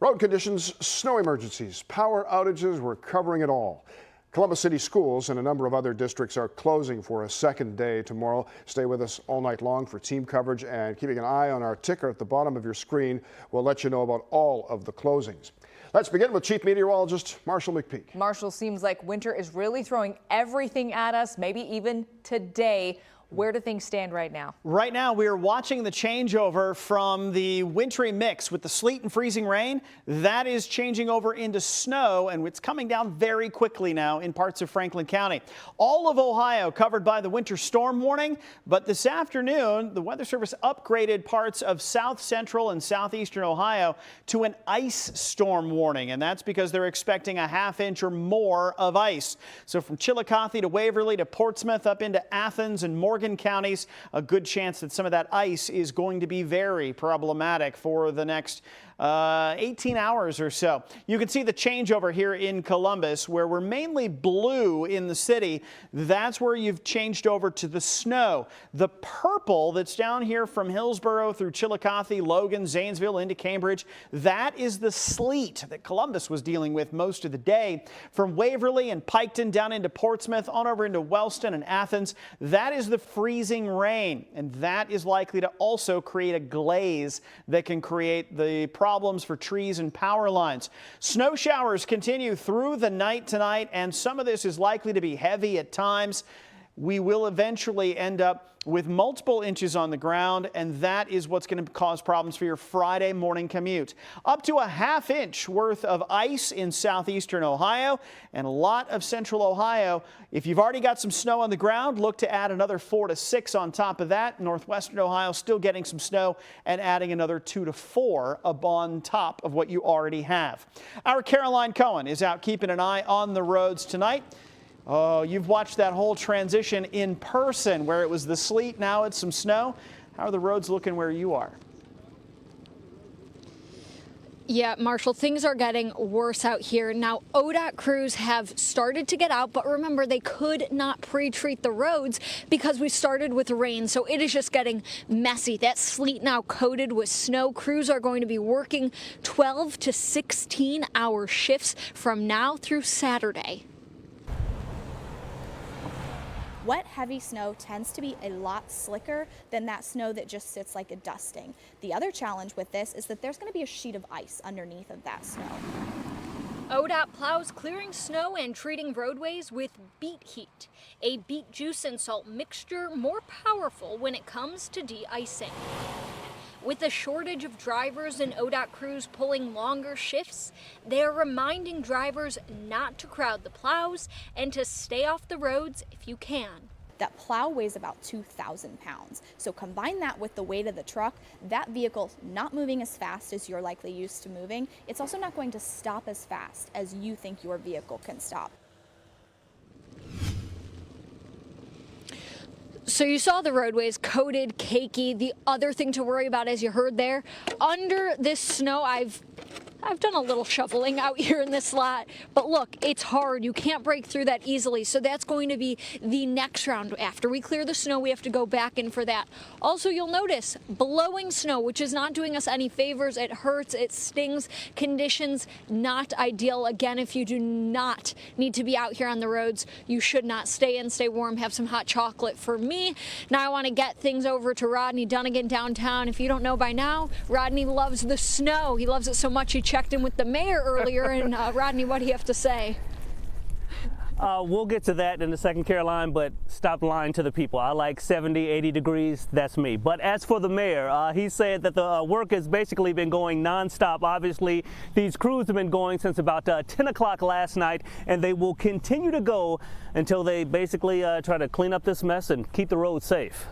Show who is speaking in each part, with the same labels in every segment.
Speaker 1: Road conditions, snow emergencies, power outages, we're covering it all. Columbus City schools and a number of other districts are closing for a second day tomorrow. Stay with us all night long for team coverage and keeping an eye on our ticker at the bottom of your screen. We'll let you know about all of the closings. Let's begin with Chief Meteorologist Marshall McPeak.
Speaker 2: Marshall, seems like winter is really throwing everything at us, maybe even today. Where do things stand right now?
Speaker 3: Right now, we are watching the changeover from the wintry mix with the sleet and freezing rain. That is changing over into snow, and it's coming down very quickly now in parts of Franklin County. All of Ohio covered by the winter storm warning, but this afternoon, the Weather Service upgraded parts of south central and southeastern Ohio to an ice storm warning, and that's because they're expecting a ½ inch or more of ice. So from Chillicothe to Waverly to Portsmouth up into Athens and Morgan counties, a good chance that some of that ice is going to be very problematic for the next 18 hours or so. You can see the changeover here in Columbus, where we're mainly blue in the city. That's where you've changed over to the snow. The purple that's down here from Hillsborough through Chillicothe, Logan, Zanesville into Cambridge, that is the sleet that Columbus was dealing with most of the day. From Waverly and Piketon down into Portsmouth, on over into Wellston and Athens, that is the freezing rain, and that is likely to also create a glaze that can create the problems for trees and power lines. Snow showers continue through the night tonight, and some of this is likely to be heavy at times. We will eventually end up with multiple inches on the ground, and that is what's going to cause problems for your Friday morning commute. Up to a ½ inch worth of ice in southeastern Ohio and a lot of central Ohio. If you've already got some snow on the ground, look to add another 4 to 6 on top of that. Northwestern Ohio still getting some snow and adding another 2 to 4 on top of what you already have. Our Caroline Cohen is out keeping an eye on the roads tonight. Oh, you've watched that whole transition in person where it was the sleet, now it's some snow. How are the roads looking where you are?
Speaker 4: Yeah, Marshall, things are getting worse out here. Now, ODOT crews have started to get out, but remember, they could not pre-treat the roads because we started with rain, so it is just getting messy. That sleet now coated with snow. Crews are going to be working 12 to 16-hour shifts from now through Saturday.
Speaker 5: Wet, heavy snow tends to be a lot slicker than that snow that just sits like a dusting. The other challenge with this is that there's going to be a sheet of ice underneath of that snow.
Speaker 4: ODOT plows clearing snow and treating roadways with beet heat, a beet juice and salt mixture more powerful when it comes to de-icing. With a shortage of drivers and ODOT crews pulling longer shifts, they are reminding drivers not to crowd the plows and to stay off the roads if you can.
Speaker 5: That plow weighs about 2,000 pounds. So combine that with the weight of the truck, that vehicle's not moving as fast as you're likely used to moving. It's also not going to stop as fast as you think your vehicle can stop.
Speaker 4: So you saw the roadways coated, cakey. The other thing to worry about, as you heard there, under this snow, I've done a little shoveling out here in this lot, but look, it's hard. You can't break through that easily, so that's going to be the next round. After we clear the snow, we have to go back in for that. Also, you'll notice blowing snow, which is not doing us any favors. It hurts, it stings. Conditions not ideal. Again, if you do not need to be out here on the roads, you should not stay in, stay warm, have some hot chocolate for me. Now I want to get things over to Rodney Dunnigan downtown. If you don't know by now, Rodney loves the snow. He loves it so much he checked in with the mayor earlier. And Rodney, what do you have to say?
Speaker 6: We'll get to that in a second, Caroline, but stop lying to the people. I like 70, 80 degrees. That's me. But as for the mayor, he said that the work has basically been going nonstop. Obviously, these crews have been going since about 10 o'clock last night, and they will continue to go until they basically try to clean up this mess and keep the roads safe.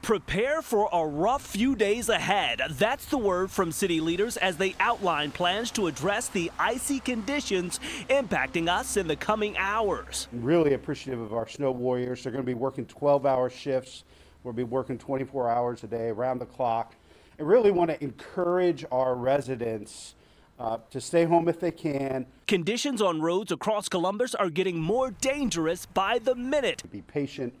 Speaker 7: Prepare for a rough few days ahead. That's the word from city leaders as they outline plans to address the icy conditions impacting us in the coming hours.
Speaker 8: Really appreciative of our snow warriors. They're going to be working 12-hour shifts. We'll be working 24 hours a day, around the clock. I really want to encourage our residents to stay home if they can.
Speaker 7: Conditions on roads across Columbus are getting more dangerous by the minute.
Speaker 8: Be patient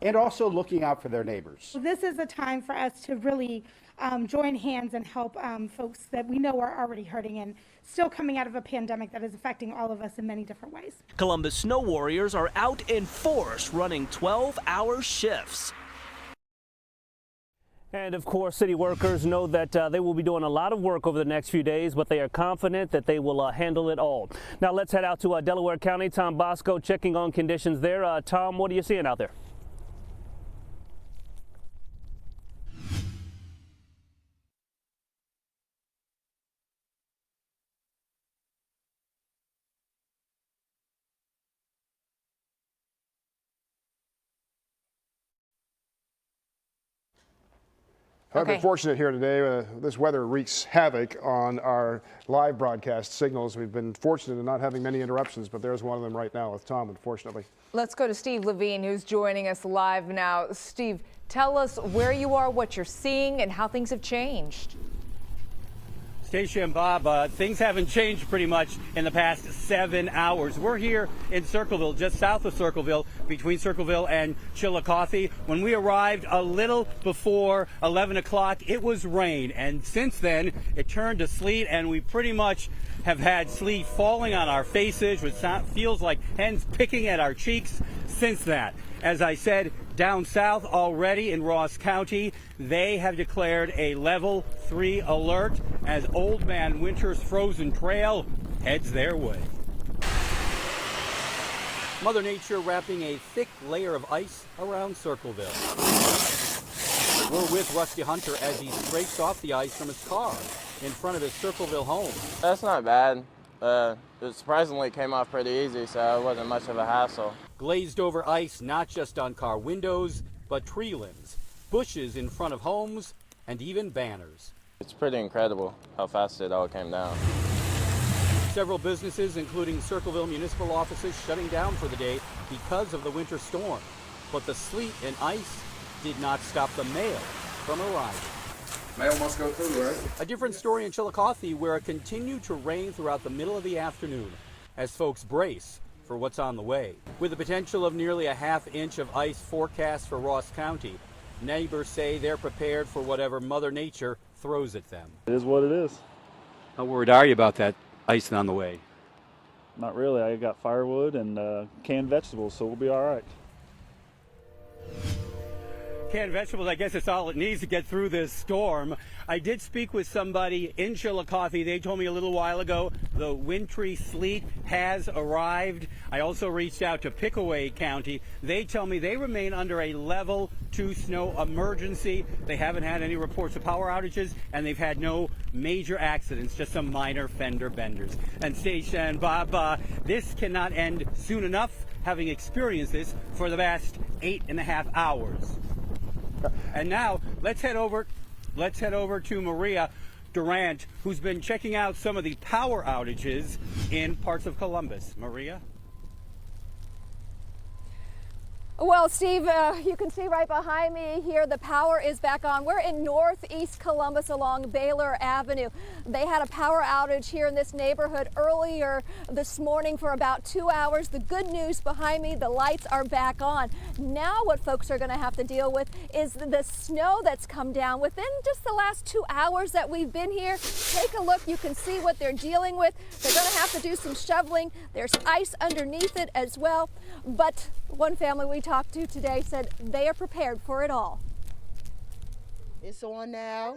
Speaker 8: and also looking out for their neighbors.
Speaker 9: This is a time for us to really join hands and help folks that we know are already hurting and still coming out of a pandemic that is affecting all of us in many different ways.
Speaker 7: Columbus Snow Warriors are out in force running 12-hour shifts.
Speaker 6: And of course, city workers know that they will be doing a lot of work over the next few days, but they are confident that they will handle it all. Now let's head out to Delaware County. Tom Bosco checking on conditions there. Tom, what are you seeing out there?
Speaker 1: I've been fortunate here today. This weather wreaks havoc on our live broadcast signals. We've been fortunate in not having many interruptions, but there's one of them right now with Tom, unfortunately.
Speaker 2: Let's go to Steve Levine, who's joining us live now. Steve, tell us where you are, what you're seeing, and how things have changed.
Speaker 10: Stacia and Bob, things haven't changed pretty much in the past 7 hours. We're here in Circleville, just south of Circleville, between Circleville and Chillicothe. When we arrived a little before 11 o'clock, it was rain. And since then, it turned to sleet, and we pretty much have had sleet falling on our faces, which feels like hens picking at our cheeks since that. As I said, down south already in Ross County, they have declared a level 3 alert as Old Man Winter's frozen trail heads their way. Mother Nature wrapping a thick layer of ice around Circleville. We're with Rusty Hunter as he scrapes off the ice from his car in front of his Circleville home.
Speaker 11: That's not bad. It surprisingly came off pretty easy, so it wasn't much of a hassle.
Speaker 10: Glazed over ice not just on car windows, but tree limbs, bushes in front of homes, and even banners.
Speaker 11: It's pretty incredible how fast it all came down.
Speaker 10: Several businesses, including Circleville municipal offices, shutting down for the day because of the winter storm. But the sleet and ice did not stop the mail from arriving.
Speaker 12: Mail must go through, right?
Speaker 10: A different story in Chillicothe, where it continued to rain throughout the middle of the afternoon as folks brace for what's on the way. With the potential of nearly a half-inch of ice forecast for Ross County, neighbors say they're prepared for whatever Mother Nature throws at them.
Speaker 13: It is what it is.
Speaker 10: How worried are you about that ice on the way?
Speaker 13: Not really. I got firewood and canned vegetables, so we'll be all right.
Speaker 10: Canned vegetables, I guess it's all it needs to get through this storm. I did speak with somebody in Chillicothe. They told me a little while ago the wintry sleet has arrived. I also reached out to Pickaway County. They tell me they remain under a level 2 snow emergency. They haven't had any reports of power outages, and they've had no major accidents, just some minor fender benders. And Stacia and Bob, this cannot end soon enough, having experienced this for the past 8.5 hours. And now let's head over to Maria Durant, who's been checking out some of the power outages in parts of Columbus. Maria?
Speaker 14: Well, Steve, you can see right behind me here, the power is back on. We're in northeast Columbus along Baylor Avenue. They had a power outage here in this neighborhood earlier this morning for about 2 hours. The good news behind me, the lights are back on. Now what folks are going to have to deal with is the snow that's come down within just the last 2 hours that we've been here. Take a look. You can see what they're dealing with. They're going to have to do some shoveling. There's ice underneath it as well. But one family we talked to today said they are prepared for it all.
Speaker 15: It's on now.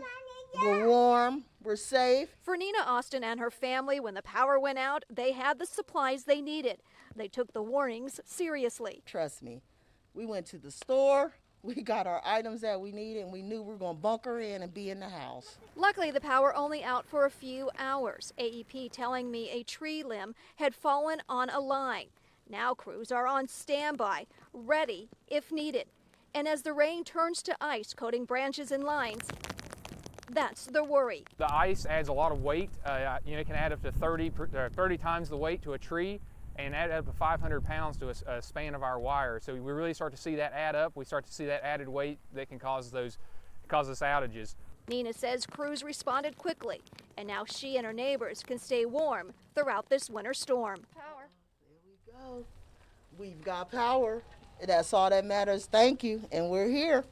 Speaker 15: We're warm. We're safe.
Speaker 14: For Nina Austin and her family, when the power went out, they had the supplies they needed. They took the warnings seriously.
Speaker 15: Trust me. We went to the store. We got our items that we needed, and we knew we were going to bunker in and be in the house.
Speaker 14: Luckily, the power only out for a few hours. AEP telling me a tree limb had fallen on a line. Now crews are on standby, ready if needed. And as the rain turns to ice, coating branches and lines, that's the worry.
Speaker 16: The ice adds a lot of weight. It can add up to 30 times the weight to a tree and add up to 500 pounds to a span of our wire. So we really start to see that add up. We start to see that added weight that can cause us outages.
Speaker 14: Nina says crews responded quickly, and now she and her neighbors can stay warm throughout this winter storm.
Speaker 15: Power. There we go. We've got power. That's all that matters. Thank you, and we're here.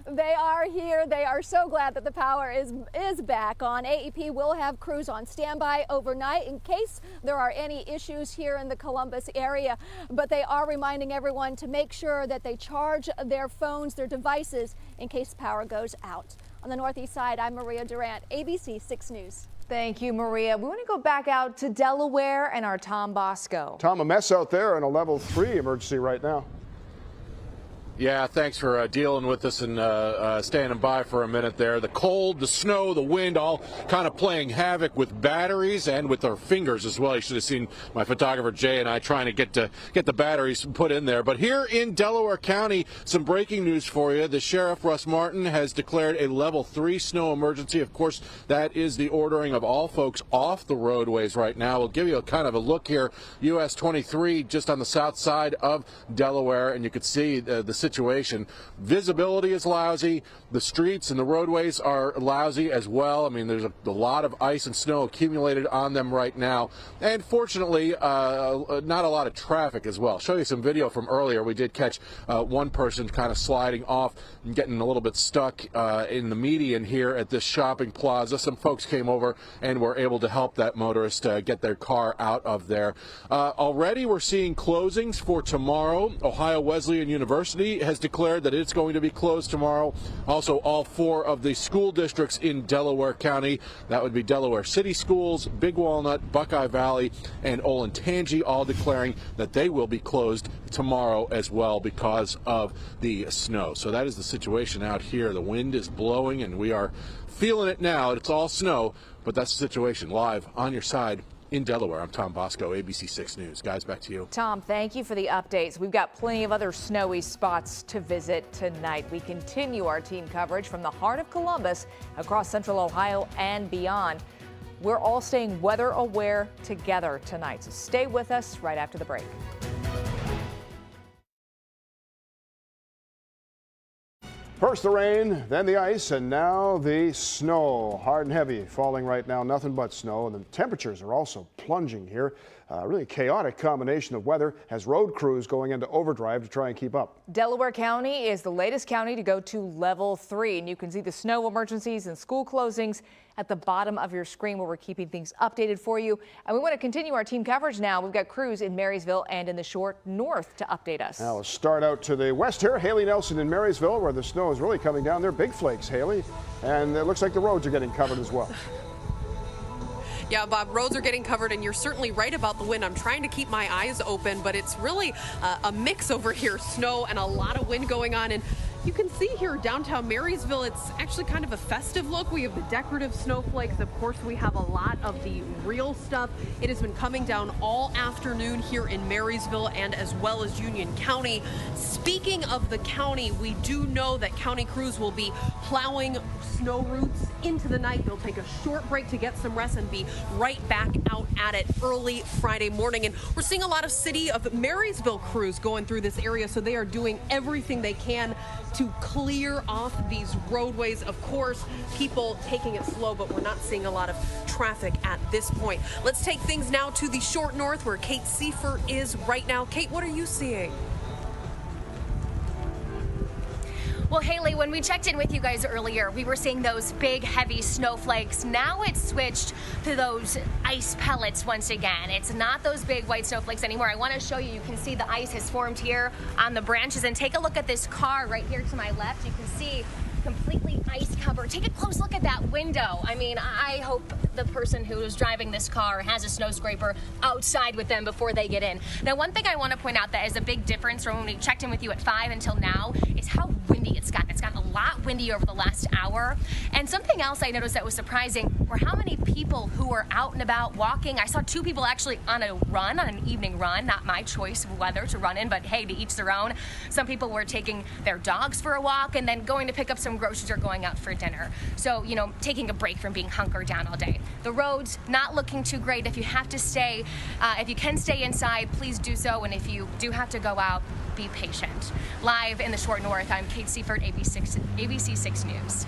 Speaker 14: They are here. They are so glad that the power is back on. AEP will have crews on standby overnight in case there are any issues here in the Columbus area. But they are reminding everyone to make sure that they charge their phones, their devices, in case power goes out. On the northeast side, I'm Maria Durant, ABC 6 News.
Speaker 2: Thank you, Maria. We want to go back out to Delaware and our Tom Bosco.
Speaker 1: Tom, a mess out there in a level 3 emergency right now.
Speaker 17: Yeah, thanks for dealing with us and standing by for a minute there. The cold, the snow, the wind, all kind of playing havoc with batteries and with our fingers as well. You should have seen my photographer Jay and I trying to get the batteries put in there. But here in Delaware County, some breaking news for you. The Sheriff, Russ Martin, has declared a level 3 snow emergency. Of course, that is the ordering of all folks off the roadways right now. We'll give you a kind of a look here. US 23 just on the south side of Delaware, and you can see the situation. Visibility is lousy. The streets and the roadways are lousy as well. I mean, there's a lot of ice and snow accumulated on them right now. And fortunately, not a lot of traffic as well. I'll show you some video from earlier. We did catch one person kind of sliding off and getting a little bit stuck in the median here at this shopping plaza. Some folks came over and were able to help that motorist get their car out of there. Already we're seeing closings for tomorrow. Ohio Wesleyan University has declared that it's going to be closed tomorrow. Also, all 4 of the school districts in Delaware County, that would be Delaware City Schools, Big Walnut, Buckeye Valley, and Olentangy, all declaring that they will be closed tomorrow as well because of the snow. So that is the situation out here. The wind is blowing and we are feeling it now. It's all snow, but that's the situation. Live on your side in Delaware, I'm Tom Bosco, ABC 6 News. Guys, back to you.
Speaker 2: Tom, thank you for the updates. We've got plenty of other snowy spots to visit tonight. We continue our team coverage from the heart of Columbus across central Ohio and beyond. We're all staying weather aware together tonight, so stay with us right after the break.
Speaker 1: First the rain, then the ice, and now the snow. Hard and heavy falling right now, nothing but snow, and the temperatures are also plunging here. Really chaotic combination of weather has road crews going into overdrive to try and keep up.
Speaker 2: Delaware County is the latest county to go to level 3, and you can see the snow emergencies and school closings at the bottom of your screen where we're keeping things updated for you. And we want to continue our team coverage now. We've got crews in Marysville and in the short north to update us.
Speaker 1: Now let's start out to the west here. Haley Nelson in Marysville, where the snow is really coming down. They're big flakes, Haley, and it looks like the roads are getting covered as well.
Speaker 18: Yeah, Bob, roads are getting covered, and you're certainly right about the wind. I'm trying to keep my eyes open, but it's really a mix over here, snow and a lot of wind going on. And you can see here downtown Marysville, it's actually kind of a festive look. We have the decorative snowflakes. Of course, we have a lot of the real stuff. It has been coming down all afternoon here in Marysville and as well as Union County. Speaking of the county, we do know that county crews will be plowing snow routes into the night. They'll take a short break to get some rest and be right back out at it early Friday morning. And we're seeing a lot of city of Marysville crews going through this area, so they are doing everything they can to clear off these roadways. Of course, people taking it slow, but we're not seeing a lot of traffic at this point. Let's take things now to the short north where Kate Seifert is right now. Kate, what are you seeing?
Speaker 19: Well, Haley, when we checked in with you guys earlier, we were seeing those big, heavy snowflakes. Now it's switched to those ice pellets once again. It's not those big white snowflakes anymore. I want to show you. You can see the ice has formed here on the branches. And take a look at this car right here to my left. You can see completely ice covered. Take a close look at that window. I mean, I hope the person who is driving this car has a snow scraper outside with them before they get in. Now, one thing I want to point out that is a big difference from when we checked in with you at 5 until now is how windy it's gotten. It's gotten a lot windy over the last hour. And something else I noticed that was surprising were how many people who were out and about walking. I saw 2 people actually on a run, on an evening run, not my choice of weather to run in, but hey, to each their own. Some people were taking their dogs for a walk and then going to pick up some groceries or going out for dinner. So, you know, taking a break from being hunkered down all day. The roads not looking too great. If you have to stay, if you can stay inside, please do so. And if you do have to go out, be patient. Live in the short north, I'm Kate Seifert, ABC 6 News.